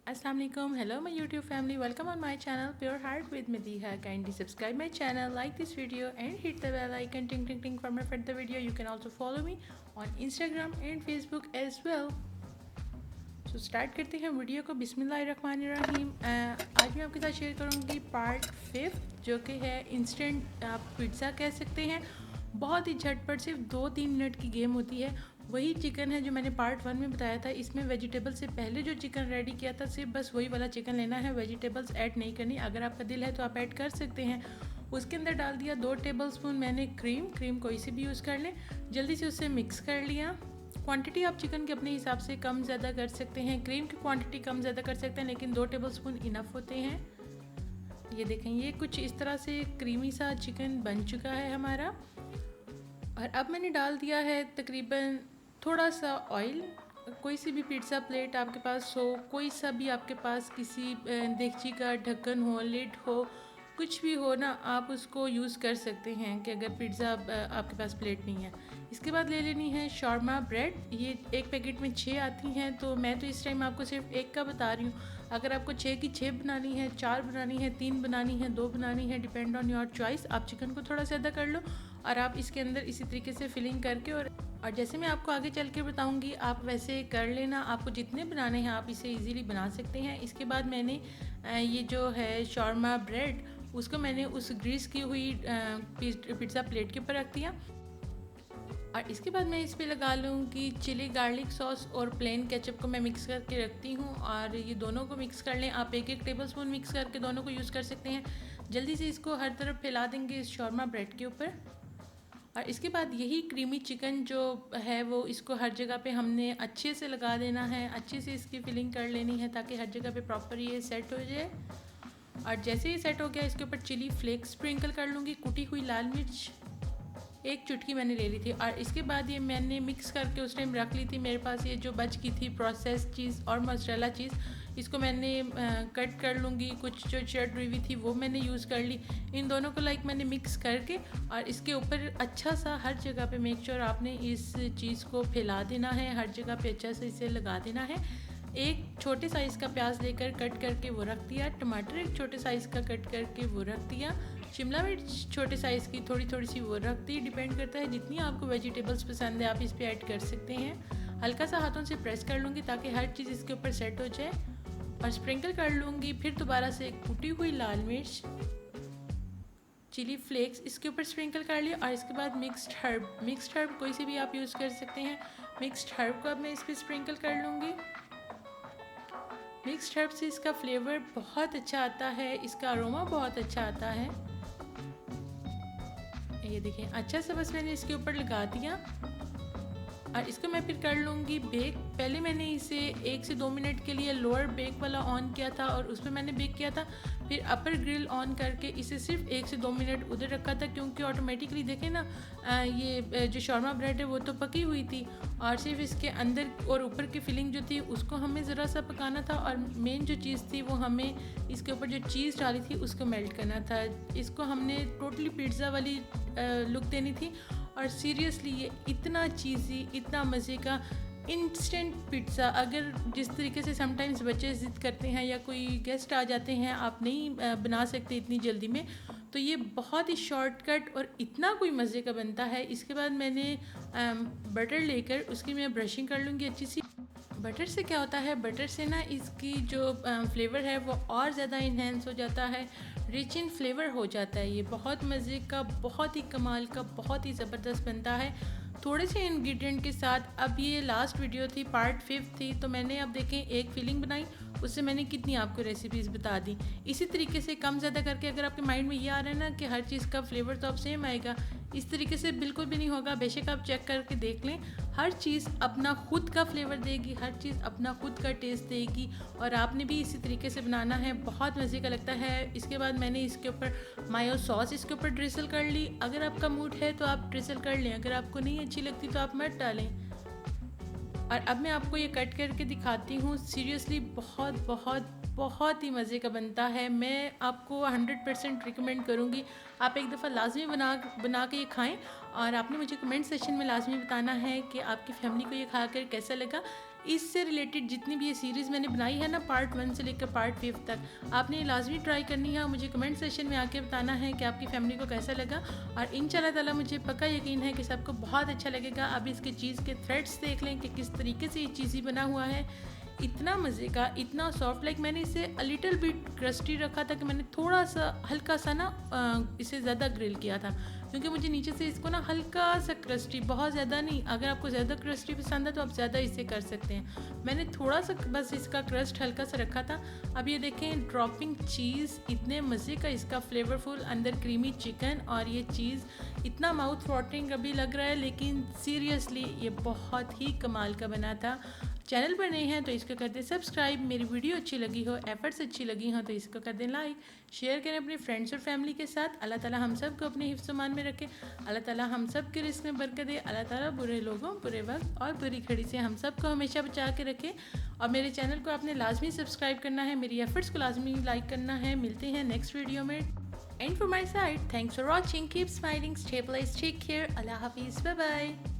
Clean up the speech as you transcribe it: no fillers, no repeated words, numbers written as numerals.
Assalamu alaikum. Hello my YouTube family. Welcome on my channel Pure Heart with Madiha. Kindly subscribe my channel, like this video and hit the bell icon ting ting ting for my further video. You can also follow me on Instagram and Facebook as well. तो start करते हैं video को। बिस्मिल्लाहिर्रहमानिर्रहीम। आज मैं आपके साथ share करूंगी पार्ट 5 जो कि है इंस्टेंट आप पिज़्ज़ा कह सकते हैं। बहुत ही झटपट सिर्फ 2-3 मिनट की गेम होती है। वही चिकन है जो मैंने पार्ट 1 में बताया था। इसमें वेजिटेबल से पहले जो चिकन रेडी किया था सिर्फ बस वही वाला चिकन लेना है, वेजिटेबल्स ऐड नहीं करनी। अगर आपका दिल है तो आप ऐड कर सकते हैं। उसके अंदर डाल दिया 2 टेबलस्पून मैंने क्रीम कोई सी भी यूज़ कर लें। जल्दी से उससे मिक्स कर लिया। क्वांटिटी आप चिकन के अपने हिसाब से कम ज़्यादा कर सकते हैं, क्रीम की क्वांटिटी कम ज़्यादा कर सकते हैं, लेकिन 2 टेबलस्पून इनफ होते हैं। ये देखें, ये कुछ इस तरह से क्रीमी सा चिकन बन चुका है हमारा। और अब मैंने डाल दिया है तकरीबन थोड़ा सा ऑयल। कोई सी भी पिज़्ज़ा प्लेट आपके पास हो, कोई सा भी आपके पास किसी देगची का ढक्कन हो, लिड हो, कुछ भी हो ना, आप उसको यूज़ कर सकते हैं कि अगर पिज़्ज़ा आपके पास प्लेट नहीं है। इसके बाद ले लेनी है शॉर्मा ब्रेड। ये एक पैकेट में 6 आती हैं, तो मैं तो इस टाइम आपको सिर्फ एक का बता रही हूँ। अगर आपको 6 की 6 बनानी है, 4 बनानी है, 3 बनानी है, 2 बनानी है, डिपेंड ऑन योर चॉइस। आप चिकन को थोड़ा ज़्यादा कर लो और आप इसके अंदर इसी तरीके से फिलिंग करके और जैसे मैं आपको आगे चल के बताऊँगी आप वैसे कर लेना। आपको जितने बनाने हैं आप इसे ईज़िली बना सकते हैं। इसके बाद मैंने ये जो है शॉर्मा ब्रेड उसको मैंने उस ग्रीस की हुई पिज़्ज़ा प्लेट के ऊपर रख दिया। और इसके बाद मैं इस पे लगा लूँगी चिली गार्लिक सॉस और प्लेन केचप को मैं मिक्स करके रखती हूँ। और ये दोनों को मिक्स कर लें। आप 1-1 टेबलस्पून मिक्स करके दोनों को यूज़ कर सकते हैं। जल्दी से इसको हर तरफ फैला देंगे इस शॉर्मा ब्रेड के ऊपर। और इसके बाद यही क्रीमी चिकन जो है वो इसको हर जगह पे हमने अच्छे से लगा देना है, अच्छे से इसकी फिलिंग कर लेनी है ताकि हर जगह पे प्रॉपर ये सेट हो जाए। और जैसे ही सेट हो गया इसके ऊपर चिली फ्लेक्स स्प्रिंकल कर लूँगी। कुटी हुई लाल मिर्च 1 चुटकी मैंने ले ली थी। और इसके बाद ये मैंने मिक्स करके उस टाइम रख ली थी। मेरे पास ये जो बच की थी प्रोसेस चीज़ और मोज़रेला चीज़, इसको मैंने कट कर लूँगी। कुछ जो चट हुई थी वो मैंने यूज़ कर ली। इन दोनों को मैंने मिक्स करके और इसके ऊपर अच्छा सा हर जगह पे मेक श्योर आपने इस चीज़ को फैला देना है, हर जगह पे अच्छा से इसे लगा देना है। एक छोटे साइज़ का प्याज लेकर कट करके वो रख दिया। टमाटर एक छोटे साइज़ का कट करके वो रख दिया। शिमला मिर्च छोटे साइज़ की थोड़ी थोड़ी सी वो रख दी। डिपेंड करता है जितनी आपको वेजिटेबल्स पसंद है आप इस पर ऐड कर सकते हैं। हल्का सा हाथों से प्रेस कर लूँगी ताकि हर चीज़ इसके ऊपर सेट हो जाए। और स्प्रिंकल कर लूँगी फिर दोबारा से कुटी हुई लाल मिर्च, चिली फ्लेक्स इसके ऊपर स्प्रिंकल कर लिया। और इसके बाद मिक्स्ड हर्ब कोई सी भी आप यूज़ कर सकते हैं। मिक्स्ड हर्ब को अब मैं इस पर स्प्रिंकल कर लूँगी। मिक्स्ड हर्ब से इसका फ्लेवर बहुत अच्छा आता है, इसका अरोमा बहुत अच्छा आता है। ये देखें, अच्छा सा बस मैंने इसके ऊपर लगा दिया। और इसको मैं फिर कर लूँगी बेक। पहले मैंने इसे 1 से 2 मिनट के लिए लोअर बेक वाला ऑन किया था और उसमें मैंने बेक किया था। फिर अपर ग्रिल ऑन करके इसे सिर्फ 1 से 2 मिनट उधर रखा था, क्योंकि ऑटोमेटिकली देखें ना ये जो शॉर्मा ब्रेड है वो तो पकी हुई थी और सिर्फ इसके अंदर और ऊपर की फिलिंग जो थी उसको हमें ज़रा सा पकाना था। और मेन जो चीज़ थी वो हमें इसके ऊपर जो चीज़ डाली थी उसको मेल्ट करना था। इसको हमने टोटली पिज़्ज़ा वाली लुक देनी थी। और सीरियसली ये इतना चीज़ी, इतना मज़े का इंस्टेंट पिज़्ज़ा, अगर जिस तरीके से समटाइम्स बच्चे ज़िद करते हैं या कोई गेस्ट आ जाते हैं आप नहीं बना सकते इतनी जल्दी में, तो ये बहुत ही शॉर्टकट और इतना कोई मज़े का बनता है। इसके बाद मैंने बटर लेकर उसकी मैं ब्रशिंग कर लूँगी अच्छी सी। बटर से क्या होता है, बटर से ना इसकी जो फ्लेवर है वो और ज़्यादा इन्हेंस हो जाता है, रिच इन फ्लेवर हो जाता है। ये बहुत मज़े का, बहुत ही कमाल का, बहुत ही ज़बरदस्त बनता है थोड़े से इंग्रेडिएंट के साथ। अब ये लास्ट वीडियो थी, पार्ट 5 थी, तो मैंने अब देखें एक फीलिंग बनाई, उससे मैंने कितनी आपको रेसिपीज़ बता दी। इसी तरीके से कम ज़्यादा करके अगर आपके माइंड में ये आ रहा है ना कि हर चीज़ का फ्लेवर तो अब सेम आएगा, इस तरीके से बिल्कुल भी नहीं होगा। बेशक आप चेक करके देख लें, हर चीज़ अपना खुद का फ्लेवर देगी, हर चीज़ अपना खुद का टेस्ट देगी। और आपने भी इसी तरीके से बनाना है, बहुत मज़े का लगता है। इसके बाद मैंने इसके ऊपर मायो सॉस इसके ऊपर ड्रिसल कर ली। अगर आपका मूड है तो आप ड्रिसल कर लें, अगर आपको नहीं अच्छी लगती तो आप मत डालें। और अब मैं आपको ये कट करके दिखाती हूँ। सीरियसली बहुत बहुत बहुत ही मज़े का बनता है। मैं आपको 100% रिकमेंड करूँगी, आप एक दफ़ा लाजमी बना के ये खाएं। और आपने मुझे कमेंट सेक्शन में लाजमी बताना है कि आपकी फैमिली को ये खाकर कैसा लगा। इससे रिलेटेड जितनी भी ये सीरीज़ मैंने बनाई है ना, पार्ट 1 से लेकर पार्ट 5 तक, आपने लाजमी ट्राई करनी है। मुझे कमेंट सेशन में आके बताना है कि आपकी फैमिली को कैसा लगा, और इंशाल्लाह ताला मुझे पक्का यकीन है कि सबको बहुत अच्छा लगेगा। अब इसके चीज़ के थ्रेड्स देख लें कि किस तरीके से ये चीज़ ही बना हुआ है, इतना मज़े का, इतना सॉफ्ट। लाइक मैंने इसे अ लिटिल बिट क्रस्टी रखा था कि मैंने थोड़ा सा हल्का सा ना इसे ज़्यादा ग्रिल किया था, क्योंकि मुझे नीचे से इसको ना हल्का सा क्रस्टी, बहुत ज़्यादा नहीं। अगर आपको ज़्यादा क्रस्टी पसंद है तो आप ज़्यादा इसे कर सकते हैं। मैंने थोड़ा सा बस इसका क्रस्ट हल्का सा रखा था। अब ये देखें ड्रॉपिंग चीज़, इतने मज़े का इसका फ्लेवरफुल, अंदर क्रीमी चिकन, और ये चीज़ इतना माउथ वाटरिंग अभी लग रहा है, लेकिन सीरियसली ये बहुत ही कमाल का बना था। चैनल पर नए हैं तो इसको कर दें सब्सक्राइब, मेरी वीडियो अच्छी लगी हो, एफर्ट्स अच्छी लगी हो तो इसको कर दें लाइक, शेयर करें अपने फ्रेंड्स और फैमिली के साथ। अल्लाह ताला हम सब को अपने हिफ्ज़ मान में रखे, अल्लाह ताला हम सब के रिस्क में बरकत दे, अल्लाह ताला बुरे लोगों, बुरे वक्त और बुरी घड़ी से हम सब को हमेशा बचा के रखे। और मेरे चैनल को आपने लाजमी सब्सक्राइब करना है, मेरी एफर्ट्स को लाजमी लाइक करना है। मिलते हैं नेक्स्ट वीडियो में। And from my side, thanks for watching, keep smiling, stay blessed, take care, अल्लाह हाफिज़, बाय बाय।